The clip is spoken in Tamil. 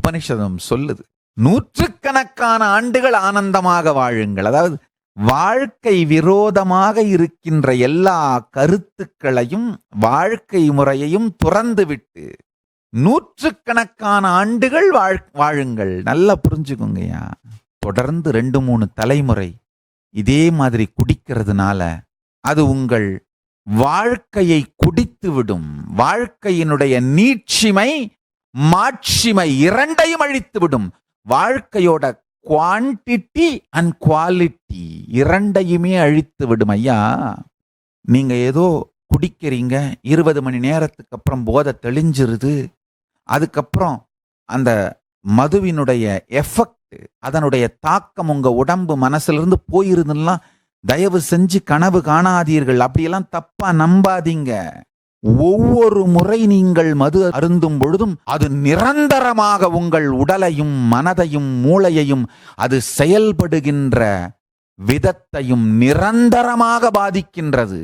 உபனிஷதம் சொல்லுது. நூற்றுக்கணக்கான ஆண்டுகள் ஆனந்தமாக வாழுங்கள். அதாவது வாழ்க்கை விரோதமாக இருக்கின்ற எல்லா கருத்துக்களையும் வாழ்க்கை முறையையும் துறந்துவிட்டு நூற்றுக்கணக்கான ஆண்டுகள் வாழுங்கள். நல்லா புரிஞ்சுக்கோங்கய்யா. தொடர்ந்து 2-3 தலைமுறை இதே மாதிரி குடிக்கிறதுனால அது உங்கள் வாழ்க்கையை குடித்து விடும். வாழ்க்கையினுடைய நீட்சிமை மாட்சிமை இரண்டையும் அழித்து விடும். வாழ்க்கையோட குவான்டிட்டி அண்ட் குவாலிட்டி இரண்டையுமே அழித்து விடும். ஐயா, நீங்க ஏதோ குடிக்கிறீங்க, 20 மணி நேரத்துக்கு அப்புறம் போதை தெளிஞ்சிருது. அதுக்கப்புறம் அந்த மதுவினுடைய எஃபெக்ட், அதனுடைய தாக்கம் உங்க உடம்பு மனசுல போயிருதுன்னா தயவு செஞ்சு கனவு காணாதீர்கள். அப்படியெல்லாம் தப்பா நம்பாதீங்க. ஒவ்வொரு முறை நீங்கள் மது அருந்தும் பொழுதும் அது நிரந்தரமாக உங்கள் உடலையும் மனதையும் மூளையையும் அது செயல்படுகின்ற விதத்தையும் நிரந்தரமாக பாதிக்கின்றது.